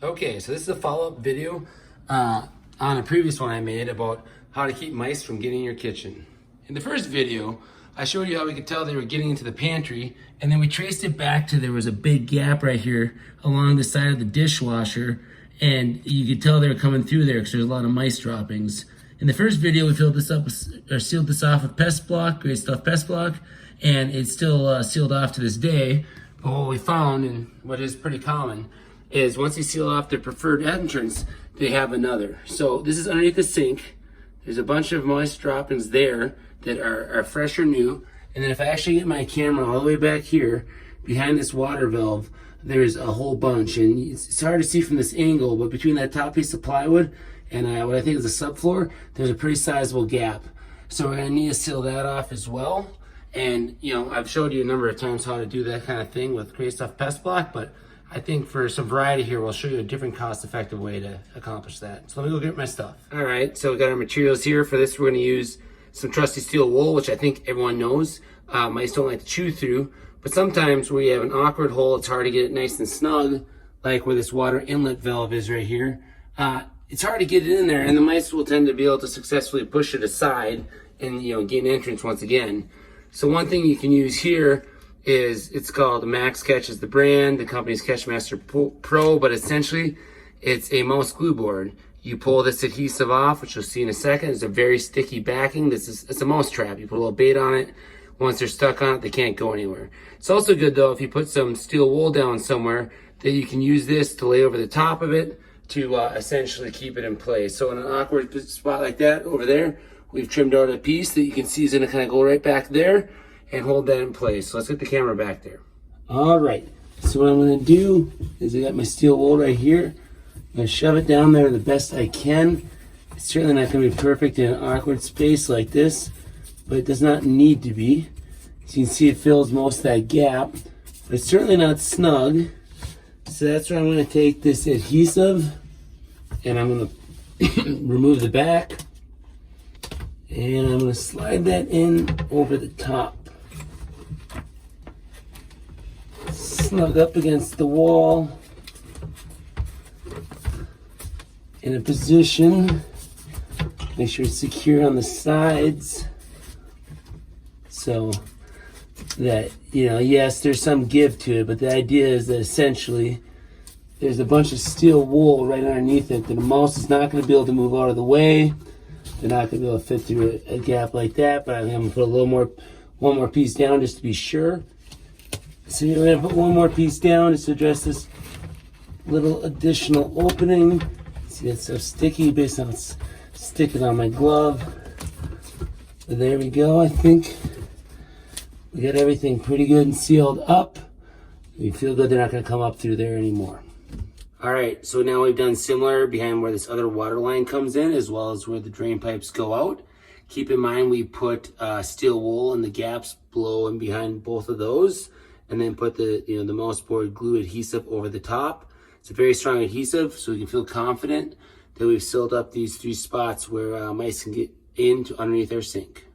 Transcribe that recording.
Okay, so this is a follow-up video on a previous one I made about how to keep mice from getting in your kitchen. In the first video, I showed you how we could tell they were getting into the pantry, and then we traced it back to there was a big gap right here along the side of the dishwasher, and you could tell they were coming through there because there's a lot of mice droppings. In the first video, we filled this up or sealed this off with Pest Block, Great Stuff Pest Block, and it's still sealed off to this day. But what we found, and what is pretty common, is once you seal off their preferred entrance, they have another. So this is underneath the sink. There's a bunch of moist droppings there that are fresh or new. And then if I actually get my camera all the way back here, behind this water valve, there's a whole bunch. And it's hard to see from this angle, but between that top piece of plywood and what I think is a subfloor, there's a pretty sizable gap. So we're gonna need to seal that off as well. And you know, I've showed you a number of times how to do that kind of thing with Great Stuff Pest Block, but I think for some variety here, we'll show you a different cost-effective way to accomplish that. So let me go get my stuff. All right, so we got our materials here. For this, we're gonna use some trusty steel wool, which I think everyone knows. Mice don't like to chew through, but sometimes where you have an awkward hole, it's hard to get it nice and snug, like where this water inlet valve is right here. It's hard to get it in there, and the mice will tend to be able to successfully push it aside and gain entrance once again. So one thing you can use here is, it's called Max Catch is the brand, the company's Catchmaster Pro, but essentially it's a mouse glue board. You pull this adhesive off, which you'll see in a second. It's a very sticky backing. It's a mouse trap. You put a little bait on it. Once they're stuck on it, they can't go anywhere. It's also good though if you put some steel wool down somewhere that you can use this to lay over the top of it to essentially keep it in place. So in an awkward spot like that over there, we've trimmed out a piece that you can see is gonna kind of go right back there and hold that in place. So let's get the camera back there. All right, so what I'm gonna do is I got my steel wool right here. I'm gonna shove it down there the best I can. It's certainly not gonna be perfect in an awkward space like this, but it does not need to be. As you can see, it fills most of that gap, but it's certainly not snug. So that's where I'm gonna take this adhesive and I'm gonna remove the back, and I'm gonna slide that in over the top. Snug up against the wall in a position. Make sure it's secure on the sides so that, yes, there's some give to it, but the idea is that essentially there's a bunch of steel wool right underneath it that a mouse is not going to be able to move out of the way. They're not going to be able to fit through a gap like that, but I'm going to put one more piece down just to be sure. So you're going to put one more piece down just to address this little additional opening. See, that's so sticky based on it's sticking on my glove. But there we go. I think we got everything pretty good and sealed up. We feel good they're not going to come up through there anymore. All right, so now we've done similar behind where this other water line comes in, as well as where the drain pipes go out. Keep in mind we put steel wool in the gaps below and behind both of those, and then put the the mouse board glue adhesive over the top. It's a very strong adhesive, so we can feel confident that we've sealed up these 3 spots where mice can get into underneath our sink.